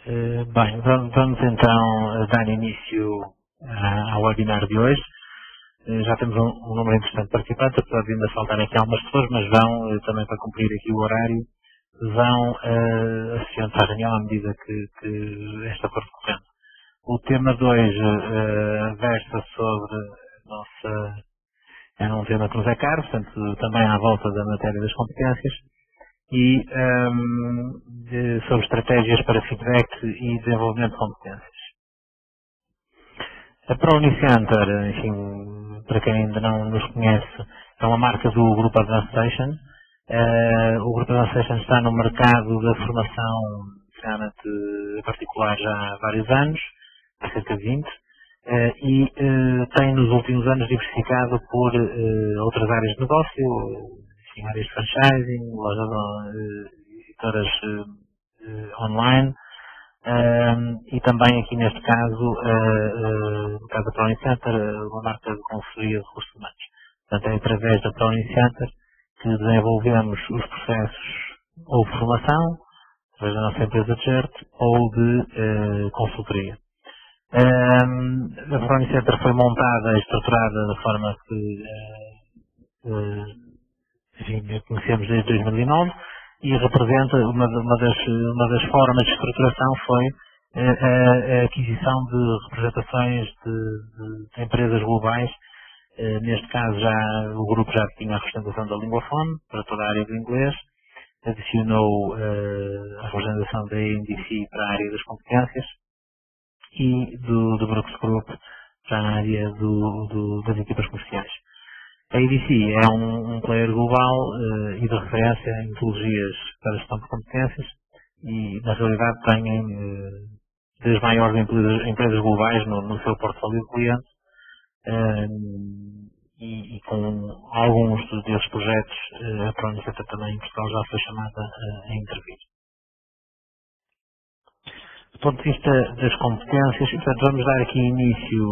Bem, vamos então dar início ao webinar de hoje. Já temos um número interessante de participantes, apesar de ainda faltar aqui algumas pessoas, mas vão, também para cumprir aqui o horário, vão associando-se à reunião à medida que esta for decorrendo. O tema de hoje versa sobre é um tema que nos é caro, portanto, também à volta da matéria das competências, e sobre estratégias para feedback e desenvolvimento de competências. A ProUniCenter, enfim, para quem ainda não nos conhece, é uma marca do Grupo Advanced Station. O Grupo Advanced Station está no mercado da formação particular já há vários anos, há cerca de 20, e tem nos últimos anos diversificado por outras áreas de negócio, enfim, áreas de franchising, lojas editoras online, e também aqui neste caso, no caso da ProUniCenter, uma marca de consultoria de recursos humanos. Portanto, é através da ProUniCenter que desenvolvemos os processos ou de formação, através da nossa empresa de GERT, ou de consultoria. A ProUniCenter foi montada e estruturada da forma que enfim, conhecemos desde 2009 e representa uma das formas de estruturação foi a aquisição de representações de empresas globais. Neste caso o grupo já tinha a representação da Linguafone para toda a área do inglês, adicionou a representação da ANDC para a área das competências e do Brooks Group para a área das equipas comerciais. A ADC é um player global e de referência em metodologias para a gestão de competências e, na realidade, tem das maiores empresas globais no seu portfólio de clientes e com alguns desses projetos a ProUniCenter também em Portugal já foi chamada a intervir. Do ponto de vista das competências, portanto, vamos dar aqui início.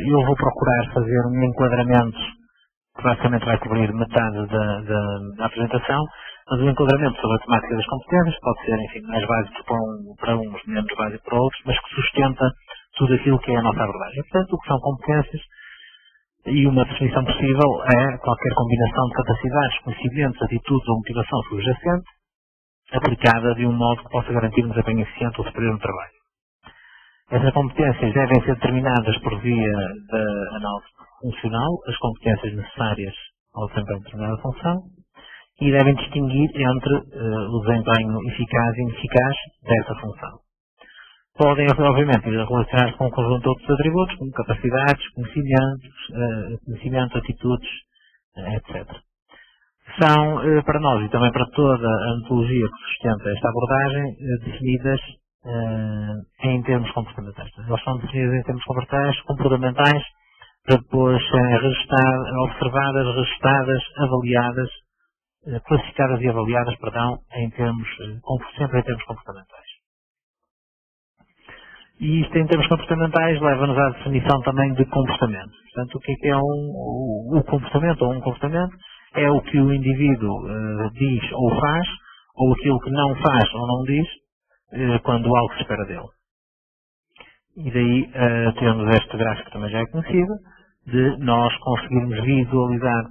Eu vou procurar fazer um enquadramento que basicamente vai cobrir metade da apresentação, mas o enquadramento sobre a temática das competências pode ser, enfim, mais básico para uns, menos básico para outros, mas que sustenta tudo aquilo que é a nossa abordagem. Portanto, o que são competências e uma definição possível é qualquer combinação de capacidades, conhecimentos, atitudes ou motivação subjacente aplicada de um modo que possa garantir um desempenho eficiente ou superior no trabalho. Essas competências devem ser determinadas por via da análise funcional, as competências necessárias ao desempenho de determinada função, e devem distinguir entre o desempenho eficaz e ineficaz dessa função. Podem, obviamente, relacionar-se com um conjunto de outros atributos, como capacidades, conhecimento, atitudes, etc. São, para nós e também para toda a metodologia que sustenta esta abordagem, definidas em termos comportamentais. Elas são definidas em termos comportamentais, para depois serem observadas, registadas, avaliadas, classificadas e avaliadas, sempre em termos comportamentais. E isto em termos comportamentais leva-nos à definição também de comportamento. Portanto, o que é o comportamento ou um comportamento? É o que o indivíduo diz ou faz, ou aquilo que não faz ou não diz, quando algo se espera dele. E daí temos este gráfico que também já é conhecido, de nós conseguirmos visualizar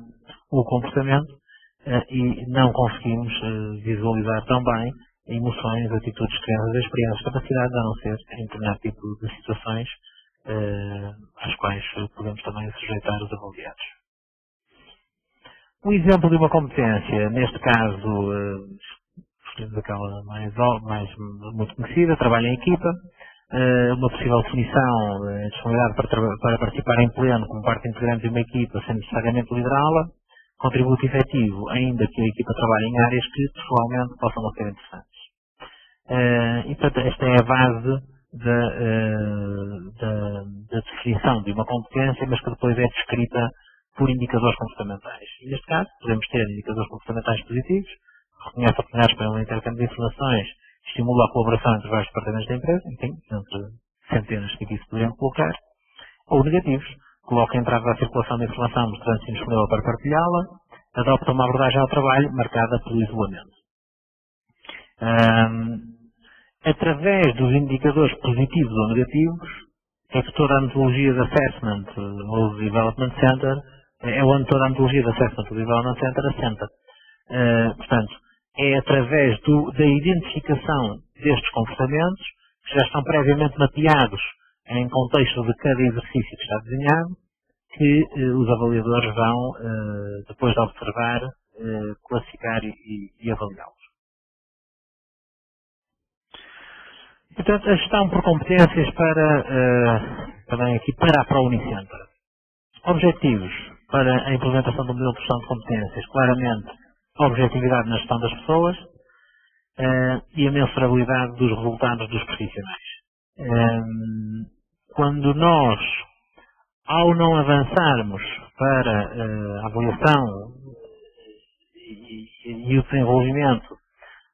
o comportamento e não conseguimos visualizar tão bem emoções, atitudes, crenças, experiências, capacidades, a não ser em determinado tipo de situações às quais podemos também sujeitar os avaliados. Um exemplo de uma competência, neste caso, escolhemos aquela mais muito conhecida, trabalho em equipa, uma possível definição, disponibilidade para participar em pleno como parte integrante de uma equipa, sem necessariamente liderá-la, contributo efetivo, ainda que a equipa trabalhe em áreas que, pessoalmente, possam não ser interessantes. E, portanto, esta é a base da definição de uma competência, mas que depois é descrita por indicadores comportamentais. E, neste caso, podemos ter indicadores comportamentais positivos, reconhece oportunidades para um intercâmbio de informações, estimula a colaboração entre vários departamentos da empresa, enfim, entre centenas que aqui se poderiam colocar, ou negativos, coloca a entrada à circulação de informação mostrando-se indisponível para partilhá-la, adopta uma abordagem ao trabalho marcada pelo isolamento. através dos indicadores positivos ou negativos, é que toda a metodologia de Assessment ou Development Center, é onde toda a metodologia de Assessment ou Development Center assenta. Portanto, é através da identificação destes comportamentos, que já estão previamente mapeados em contexto de cada exercício que está desenhado, que os avaliadores vão, depois de observar, classificar e avaliá-los. Portanto, a gestão por competências também aqui para a ProUnicenter. Objetivos para a implementação do modelo de gestão de competências. Claramente, a objetividade na gestão das pessoas e a mensurabilidade dos resultados dos profissionais. Quando nós, ao não avançarmos para a avaliação e o desenvolvimento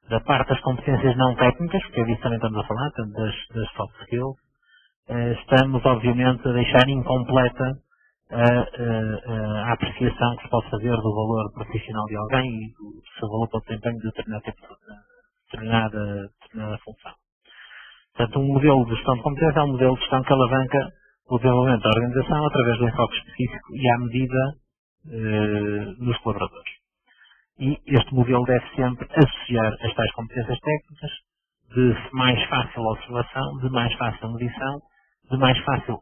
da parte das competências não técnicas, porque é disso também estamos a falar, tanto das soft skills, estamos obviamente a deixar incompleta a apreciação que se pode fazer do valor profissional de alguém e do seu valor para o desempenho de determinada função. Portanto, um modelo de gestão de competência é um modelo de gestão que alavanca o desenvolvimento da organização através do enfoque específico e à medida dos colaboradores. E este modelo deve sempre associar as tais competências técnicas de mais fácil observação, de mais fácil medição, de mais fácil,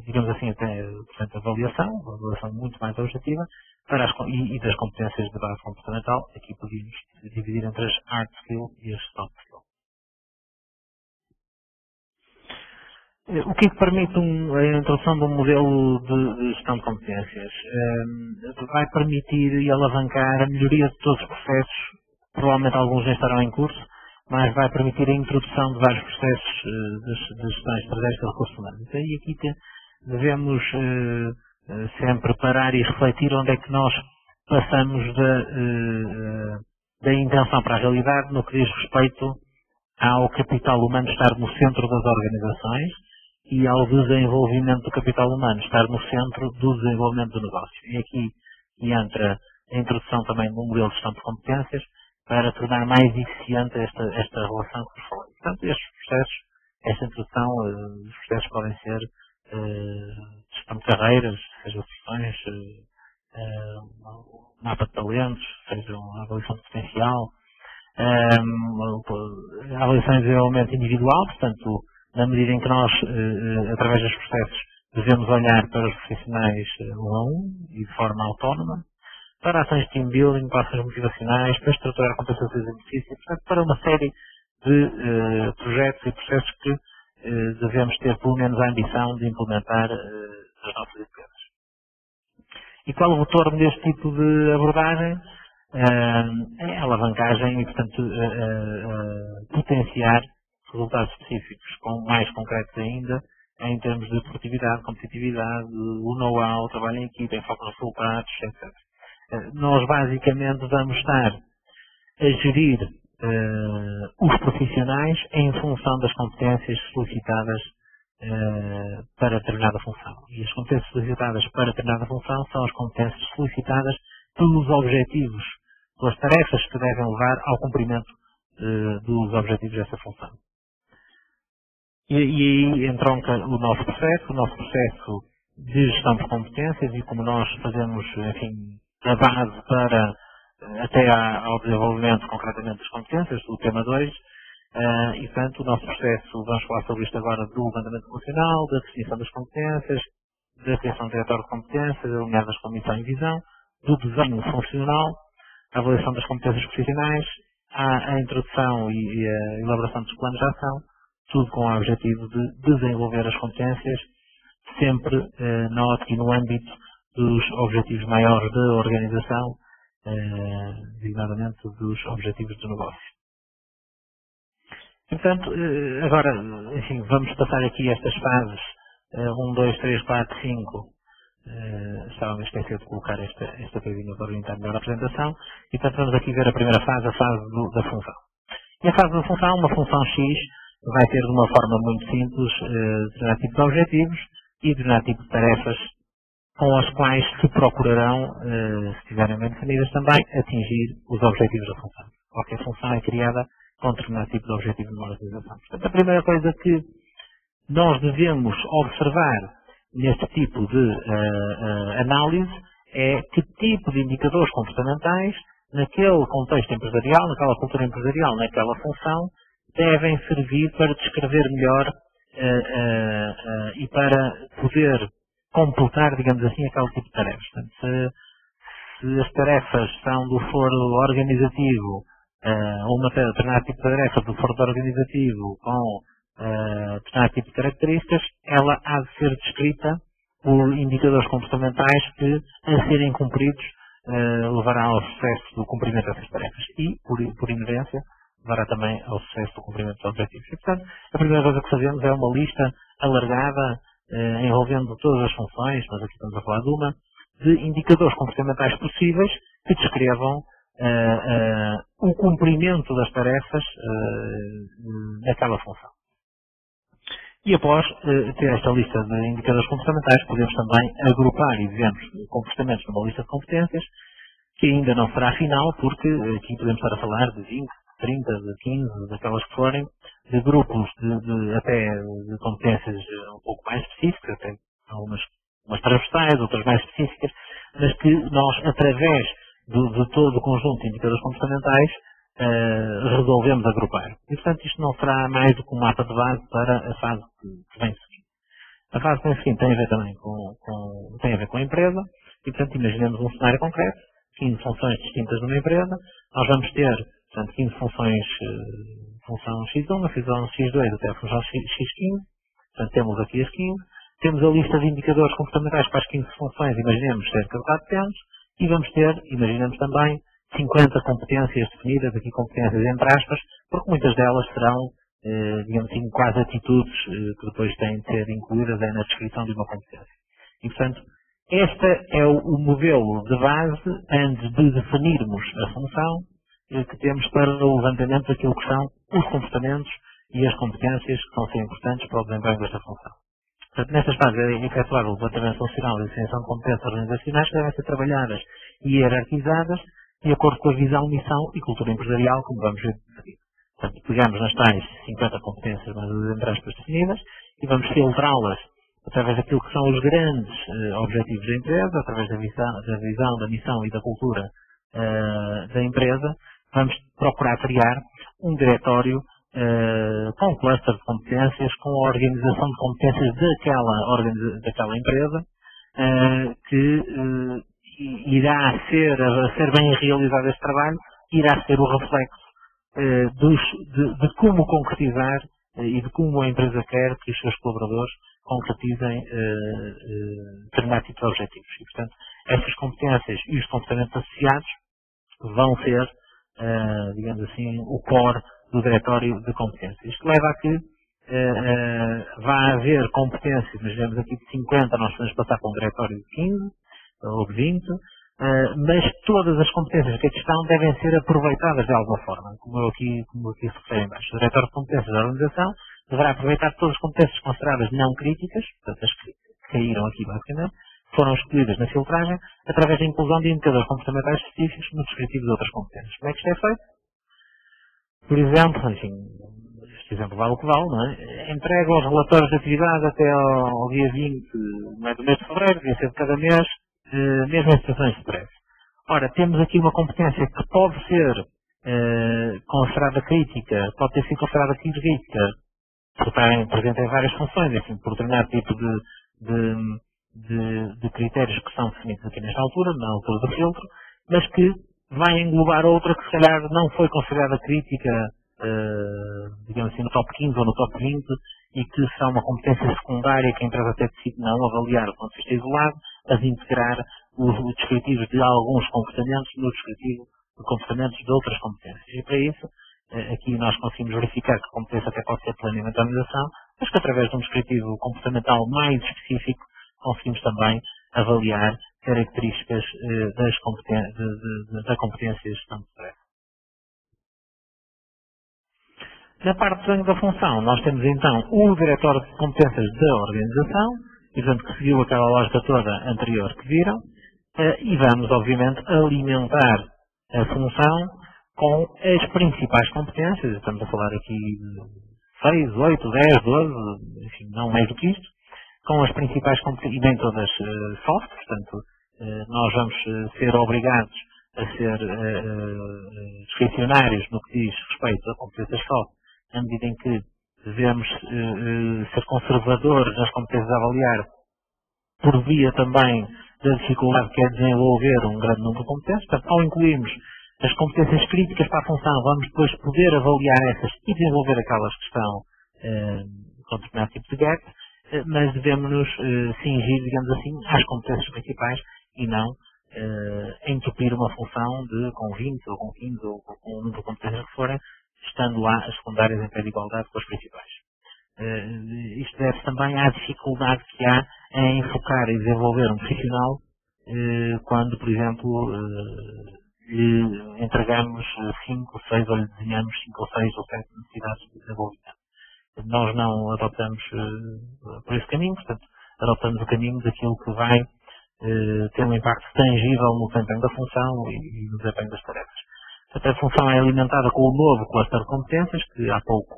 digamos assim, até portanto, avaliação, uma avaliação muito mais objetiva, e das competências de base comportamental. Aqui podíamos dividir entre as hard skills e as soft skills. O que permite a introdução de um modelo de gestão de competências? Vai permitir e alavancar a melhoria de todos os processos, provavelmente alguns já estarão em curso, mas vai permitir a introdução de vários processos de gestão estratégica de recursos humanos. Então, e aqui devemos sempre parar e refletir onde é que nós passamos da intenção para a realidade no que diz respeito ao capital humano estar no centro das organizações e ao desenvolvimento do capital humano estar no centro do desenvolvimento do negócio. E aqui entra a introdução também de um modelo de gestão de competências para tornar mais eficiente esta relação que vos falei. Portanto, estes processos, esta introdução, os processos podem ser gestão de carreiras, sejam sessões, mapa de talentos, sejam a avaliação de potencial, a avaliação de desenvolvimento individual, portanto, na medida em que nós, através dos processos, devemos olhar para os profissionais um a um e de forma autónoma, para ações de team building, para ações motivacionais, para estruturar compensações e benefícios, portanto, para uma série de projetos e processos que devemos ter pelo menos a ambição de implementar nas nossas empresas. E qual o retorno deste tipo de abordagem? É a alavancagem e, portanto, potenciar resultados específicos, mais concretos ainda, em termos de produtividade, competitividade, o know-how, o trabalho em equipa, em foco nos resultados, etc. Nós basicamente vamos estar a gerir os profissionais em função das competências solicitadas para determinada função. E as competências solicitadas para determinada função são as competências solicitadas pelos objetivos, pelas tarefas que devem levar ao cumprimento dos objetivos dessa função. E aí entronca o nosso processo de gestão por competências e como nós fazemos, enfim, a base para até ao desenvolvimento concretamente das competências, do tema 2, e portanto o nosso processo, vamos falar sobre isto agora, do levantamento funcional, da definição das competências, da criação de diretório de competências, alinhadas com a missão e visão, do desenho funcional, a avaliação das competências profissionais, a introdução e a elaboração dos planos de ação, tudo com o objetivo de desenvolver as competências sempre na ótica e no âmbito dos objetivos maiores da organização, designadamente dos objetivos do negócio. Portanto, agora, enfim, vamos passar aqui estas fases 1, 2, 3, 4, 5. Estava a esquecer de colocar esta coisinha para orientar melhor a apresentação. E portanto vamos aqui ver a primeira fase, a fase da função. E a fase da função, uma função X, vai ter de uma forma muito simples determinado tipo de objetivos e determinado tipo de tarefas com as quais se procurarão, se estiverem bem definidas também, atingir os objetivos da função. Qualquer função é criada com determinado tipo de objetivo numa organização. Portanto, a primeira coisa que nós devemos observar neste tipo de análise é que tipo de indicadores comportamentais, naquele contexto empresarial, naquela cultura empresarial, naquela função, devem servir para descrever melhor e para poder completar, digamos assim, aquele tipo de tarefas. Portanto, se as tarefas são do foro organizativo, ou uma determinada tipo de tarefa do foro organizativo com determinado tipo de características, ela há de ser descrita por indicadores comportamentais que, a serem cumpridos, levará ao sucesso do cumprimento dessas tarefas e, por inerência, levará também ao sucesso do cumprimento dos objetivos. E, portanto, a primeira coisa que fazemos é uma lista alargada, envolvendo todas as funções, mas aqui estamos a falar de uma, de indicadores comportamentais possíveis que descrevam o cumprimento das tarefas naquela função. E após ter esta lista de indicadores comportamentais, podemos também agrupar e dizemos comportamentos numa lista de competências, que ainda não será final, porque aqui podemos estar a falar de 20, 30, de 15, daquelas que forem, de grupos até de competências um pouco mais específicas, até algumas transversais, outras mais específicas, mas que nós, através de todo o conjunto de indicadores comportamentais, resolvemos agrupar. E, portanto, isto não será mais do que um mapa de base para a fase que vem seguinte. A fase que vem seguinte tem a ver também com a empresa, e, portanto, imaginemos um cenário concreto, 15 funções distintas numa empresa, nós vamos ter, portanto, 15 funções, função X1, função X2 até a função X15, portanto, temos aqui as 15, temos a lista de indicadores comportamentais para as 15 funções, imaginemos cerca de 400, e vamos ter, imaginemos também, 50 competências definidas, aqui competências entre aspas, porque muitas delas serão, digamos assim, quase atitudes que depois têm de ser incluídas na descrição de uma competência. E, portanto, este é o modelo de base antes de definirmos a função que temos para o levantamento daquilo que são os comportamentos e as competências que vão ser importantes para o desempenho desta função. Portanto, nestas fases é efetuado o levantamento funcional e a definição de competências organizacionais que devem ser trabalhadas e hierarquizadas de acordo com a visão, missão e cultura empresarial, como vamos ver de seguida. Portanto, pegamos nas tais 50 competências, mas entre aspas definidas, e vamos filtrá-las através daquilo que são os grandes objetivos da empresa, através da visão, da missão e da cultura da empresa. Vamos procurar criar um diretório com um cluster de competências, com a organização de competências daquela empresa, que irá a ser bem realizado este trabalho, irá ser o reflexo de como concretizar e de como a empresa quer que os seus colaboradores concretizem determinados tipos de objetivos. E, portanto, estas competências e os comportamentos associados vão ser, digamos assim, o core do diretório de competências. Isto leva a que vai haver competências, imaginemos aqui de 50, nós podemos passar para um diretório de 15, ou de 20, mas todas as competências que aqui estão devem ser aproveitadas de alguma forma, como aqui se refere em baixo. O diretor de competências da organização deverá aproveitar todas as competências consideradas não críticas, portanto as que caíram aqui basicamente, foram escolhidas na filtragem, através da inclusão de indicadores comportamentais específicos no descritivo de outras competências. Como é que isto é feito? Por exemplo, enfim, este exemplo vale o que vale, não é? Entrega os relatórios de atividade até ao dia 20 do mês de fevereiro, dia 7 de cada mês, mesmo em situações de stress. Ora, temos aqui uma competência que pode ser considerada crítica, pode ter sido considerada crítica, por estar presente em várias funções, enfim, por determinado tipo de critérios que são definidos aqui nesta altura, na altura do filtro, mas que vai englobar outra que se calhar não foi considerada crítica, digamos assim, no top 15 ou no top 20, e que são uma competência secundária que a empresa até decide não avaliar do ponto de vista isolado, mas integrar os descritivos de alguns comportamentos no descritivo de comportamentos de outras competências. E para isso, aqui nós conseguimos verificar que a competência até pode ser planeamento da organização, mas que através de um descritivo comportamental mais específico conseguimos também avaliar características da competência e gestão de stress. Na parte de desenho da função, nós temos então o diretório de competências da organização, e portanto que seguiu aquela lógica toda anterior que viram, e vamos obviamente alimentar a função com as principais competências, estamos a falar aqui de 6, 8, 10, 12, enfim, não mais do que isto, com as principais competências, e nem todas soft, portanto, nós vamos ser obrigados a ser discricionários no que diz respeito a competências soft, na medida em que devemos ser conservadores nas competências a avaliar, por via também da dificuldade que é desenvolver um grande número de competências. Portanto, ao incluirmos as competências críticas para a função, vamos depois poder avaliar essas e desenvolver aquelas que estão com determinado tipo de gap, mas devemos-nos cingir, digamos assim, às competências principais e não entupir uma função com 20 ou com 15 ou com o número de competências que forem, estando lá as secundárias em pé de igualdade com as principais. Isto deve também à dificuldade que há em focar e desenvolver um profissional quando, por exemplo, lhe entregamos 5 ou 6 ou lhe desenhamos 5 ou 6 ou 7 necessidades de desenvolvimento. Nós não adotamos por esse caminho, portanto, adotamos o caminho daquilo que vai ter um impacto tangível no desempenho da função e no desempenho das tarefas. Portanto, a função é alimentada com o novo cluster de competências que há pouco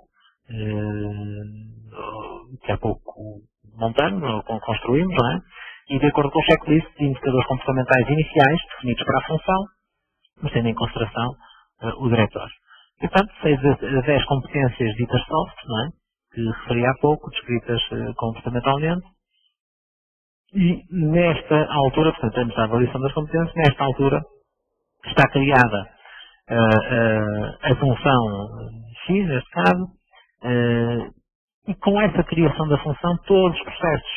montamos ou construímos, não é? E de acordo com o checklist de indicadores comportamentais iniciais definidos para a função, mas tendo em consideração o diretório. E, portanto, 6 a 10 competências ditas soft, não é? Que referi há pouco, descritas comportamentalmente. E nesta altura, portanto, temos a avaliação das competências, nesta altura está criada a função X, neste caso, e com essa criação da função, todos os processos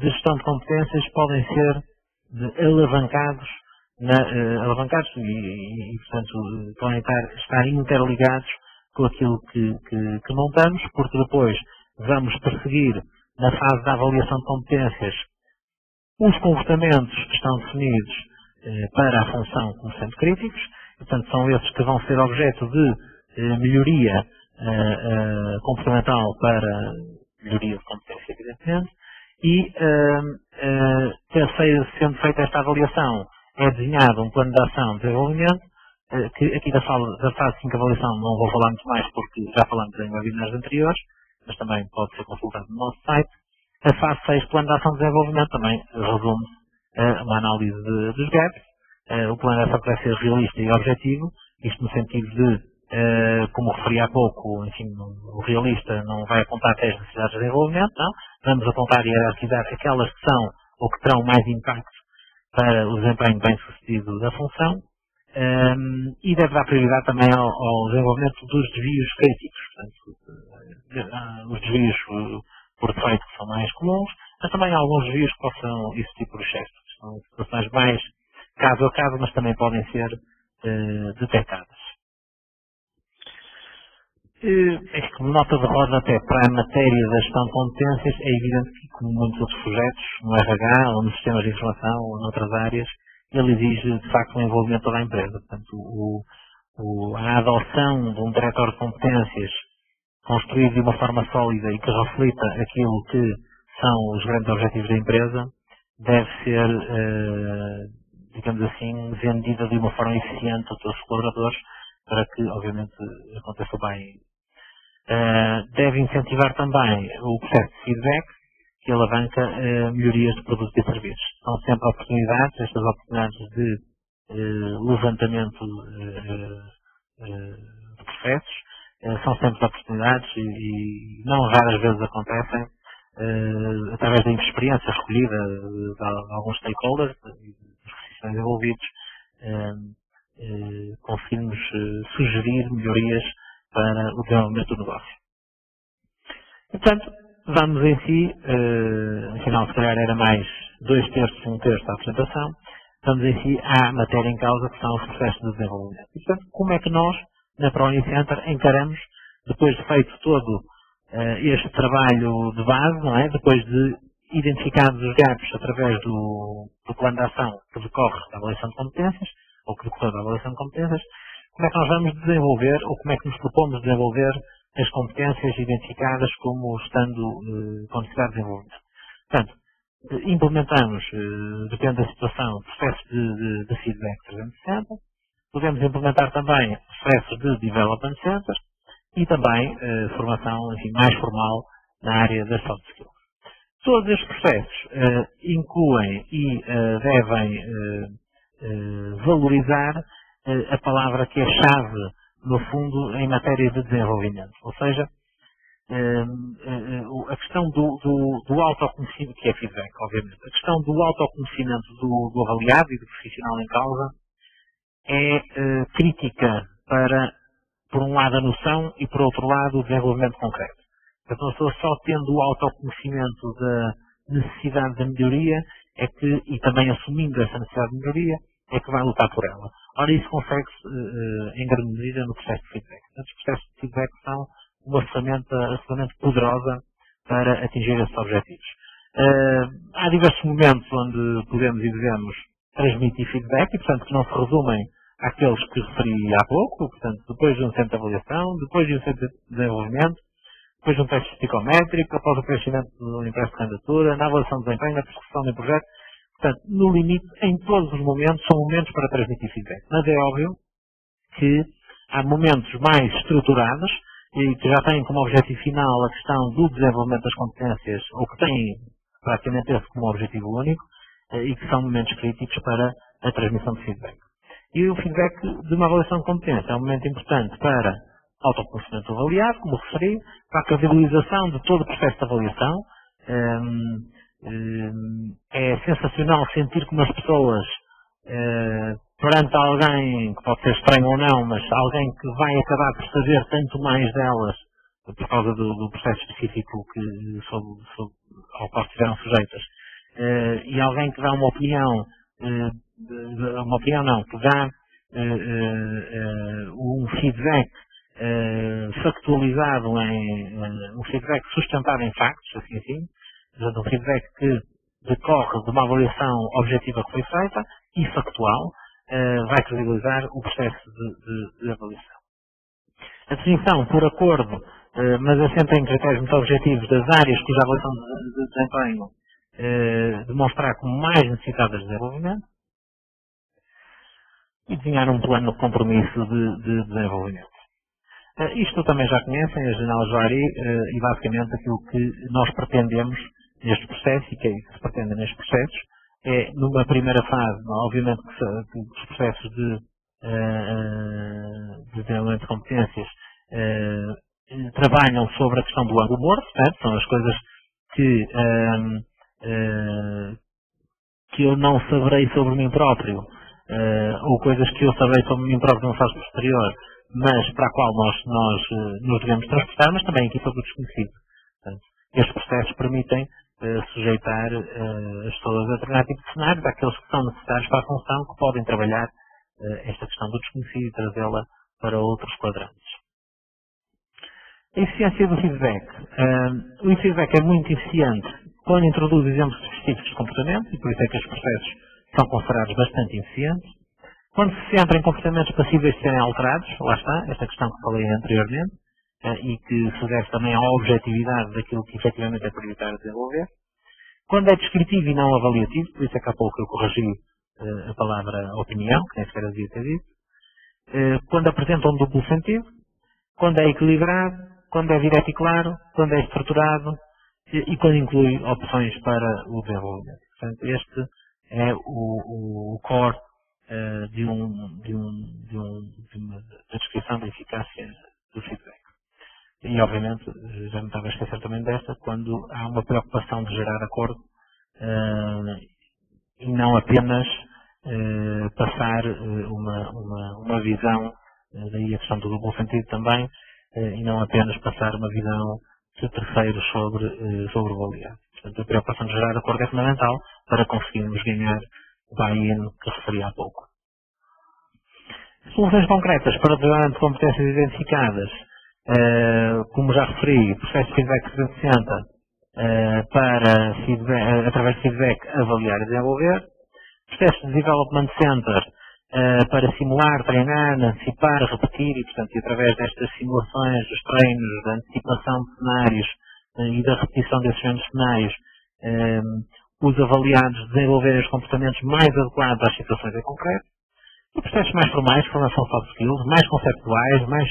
de gestão de competências podem ser alavancados e, portanto, podem estar interligados com aquilo que montamos, porque depois vamos perseguir, na fase da avaliação de competências, os comportamentos que estão definidos para a função como sendo críticos, e, portanto, são esses que vão ser objeto de melhoria comportamental para melhoria de competência, evidentemente, e sendo feita esta avaliação, é desenhado um plano de ação de desenvolvimento, que aqui da fase 5 avaliação não vou falar muito mais porque já falamos em webinars anteriores, mas também pode ser consultado no nosso site. A fase 6, plano de ação de desenvolvimento, também resume uma análise dos gaps. O plano de ação deve ser realista e objetivo, isto no sentido de, como referi há pouco, enfim, o realista não vai apontar até as necessidades de desenvolvimento, não. Vamos apontar e hierarquizar aquelas que são ou que terão mais impacto para o desempenho bem sucedido da função, e deve dar prioridade também ao desenvolvimento dos desvios críticos, portanto, os desvios por defeito que são mais comuns, mas também há alguns desvios que possam existir por excesso, são situações mais caso a caso, mas também podem ser detectadas. Como nota de rodapé para a matéria da gestão de competências, é evidente que, como muitos outros projetos, no RH, ou nos sistemas de informação, ou noutras áreas, ele exige, de facto, um envolvimento de toda a empresa. Portanto, a adoção de um diretório de competências construído de uma forma sólida e que reflita aquilo que são os grandes objetivos da empresa, deve ser, digamos assim, vendida de uma forma eficiente a todos os colaboradores, para que, obviamente, aconteça bem. Deve incentivar também o processo de feedback, que alavanca melhorias de produtos e serviços. São sempre oportunidades, estas oportunidades de levantamento de processos, são sempre oportunidades e não raras vezes acontecem, através da experiência recolhida de alguns stakeholders, dos profissionais envolvidos, conseguimos sugerir melhorias para o desenvolvimento do negócio. Portanto, vamos em si, afinal se calhar era mais 2/3, 1/3 da apresentação, vamos em si à matéria em causa, que são os processos de desenvolvimento. E, portanto, como é que nós, na ProUni Center, encaramos, depois de feito todo este trabalho de base, não é? Depois de identificados os gaps através do plano de ação que decorre da avaliação de competências, ou que decorreu da avaliação de competências, como é que nós vamos desenvolver, ou como é que nos propomos desenvolver as competências identificadas como estando com necessidade de desenvolvimento. Portanto, implementamos, depende da situação, processos de feedback 360, Podemos implementar também processos de Development Center e também formação, enfim, mais formal na área das soft skills. Todos estes processos incluem e devem valorizar a palavra que é chave, no fundo, em matéria de desenvolvimento. Ou seja, a questão do autoconhecimento, que é feedback, obviamente, a questão do autoconhecimento do avaliado e do profissional em causa é crítica para, por um lado, a noção e, por outro lado, o desenvolvimento concreto. Portanto, uma pessoa só tendo o autoconhecimento da necessidade da melhoria e também assumindo essa necessidade de melhoria, é que vai lutar por ela. Ora, isso consegue-se em grande medida no processo de feedback. Portanto, os processos de feedback são uma ferramenta absolutamente poderosa para atingir esses objetivos. Há diversos momentos onde podemos e devemos transmitir feedback e, portanto, que não se resumem àqueles que referi há pouco, portanto, depois de um centro de avaliação, depois de um centro de desenvolvimento, depois de um teste psicométrico, após o preenchimento do impresso de candidatura, na avaliação de desempenho, na prescrição de um projeto. Portanto, no limite, em todos os momentos, são momentos para transmitir feedback. Mas é óbvio que há momentos mais estruturados e que já têm como objetivo final a questão do desenvolvimento das competências, ou que têm praticamente esse como objetivo único, e que são momentos críticos para a transmissão de feedback. E o feedback de uma avaliação de competência é um momento importante para autoconhecimento avaliado, como referi, para a credibilização de todo o processo de avaliação. É sensacional sentir como as pessoas, perante alguém que pode ser estranho ou não, mas alguém que vai acabar por saber tanto mais delas por causa do processo específico ao qual estiveram sujeitas, e alguém que dá uma opinião, que dá um feedback factualizado um feedback sustentado em factos, assim, portanto, um feedback que decorre de uma avaliação objetiva que foi feita e factual, vai credibilizar o processo de avaliação. A definição, por acordo, mas assenta em critérios muito objetivos das áreas cuja avaliação de desempenho demonstrar como mais necessitadas de desenvolvimento, e desenhar um plano de compromisso de desenvolvimento. Isto também já conhecem, as janelas do ARI, e basicamente aquilo que nós pretendemos neste processo, e que é isso que se pretende nestes processos, é, numa primeira fase, obviamente que os processos de desenvolvimento de competências trabalham sobre a questão do ângulo morto, certo? São as coisas que eu não saberei sobre mim próprio, ou coisas que eu saberei sobre mim próprio num fase posterior, mas para a qual nós nos devemos transportar, mas também aqui sobre o desconhecido. Portanto, estes processos permitem sujeitar as pessoas a determinado tipo de cenários, àqueles que são necessários para a função, que podem trabalhar esta questão do desconhecido e trazê-la para outros quadrantes. A eficiência do feedback. O feedback é muito eficiente quando introduz exemplos específicos de comportamento, e por isso é que os processos são considerados bastante eficientes. Quando se centra em comportamentos passíveis de serem alterados, lá está, esta questão que falei anteriormente, e que se deve também à objetividade daquilo que efetivamente é prioritário desenvolver. Quando é descritivo e não avaliativo, por isso é que há pouco eu corrigi a palavra opinião, que nem sequer devia ter dito. Quando apresenta um duplo sentido, quando é equilibrado, quando é direto e claro, quando é estruturado e quando inclui opções para o desenvolvimento. Portanto, este é o core da descrição da eficácia do feedback. E, obviamente, já me estava a esquecer também desta, quando há uma preocupação de gerar acordo e não apenas passar uma visão, daí a questão do duplo sentido também, e não apenas passar uma visão de terceiros sobre o avaliado. Portanto, a preocupação de gerar acordo é fundamental para conseguirmos ganhar o buy-in que referi há pouco. Soluções concretas para o desenvolvimento de competências identificadas. Como já referi, o processo de feedback 360 para através de feedback avaliar e desenvolver. Processo de Development Center para simular, treinar, antecipar, repetir e, portanto, através destas simulações, dos treinos, da antecipação de cenários e da repetição desses mesmos cenários, os avaliados desenvolverem os comportamentos mais adequados às situações em concreto. E processos mais formais, formação soft skills, mais conceptuais, mais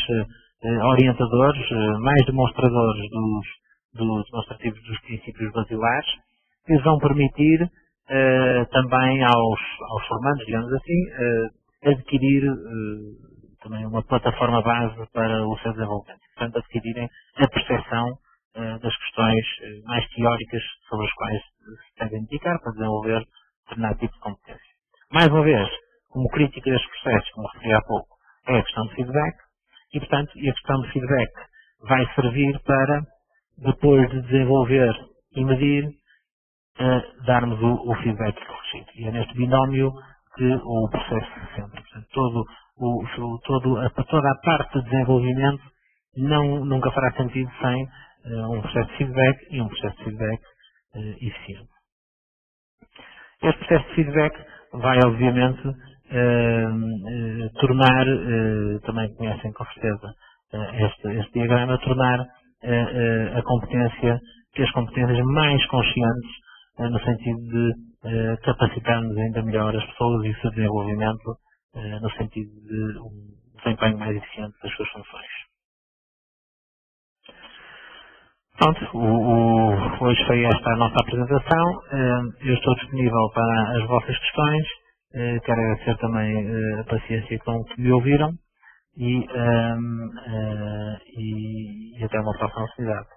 orientadores, mais demonstradores dos demonstrativos dos princípios basilares, que vão permitir também aos formandos, digamos assim, adquirir também uma plataforma base para o seu desenvolvimento. Portanto, adquirirem a percepção das questões mais teóricas sobre as quais se devem dedicar para desenvolver determinado tipo de competência. Mais uma vez, como crítica destes processos, como referi há pouco, é a questão de feedback e, portanto, a questão de feedback vai servir para, depois de desenvolver e medir, darmos o feedback corrigido. E é neste binómio que o processo se centra. Portanto, toda a parte de desenvolvimento nunca fará sentido sem um processo de feedback e um processo de feedback eficiente. Este processo de feedback vai, obviamente, tornar, também conhecem com certeza este diagrama, tornar a competência, que as competências mais conscientes, no sentido de capacitarmos ainda melhor as pessoas e o seu desenvolvimento, no sentido de um desempenho mais eficiente das suas funções. Pronto, hoje foi esta a nossa apresentação. Eu estou disponível para as vossas questões. Quero agradecer também a paciência com que me ouviram e até uma próxima oportunidade.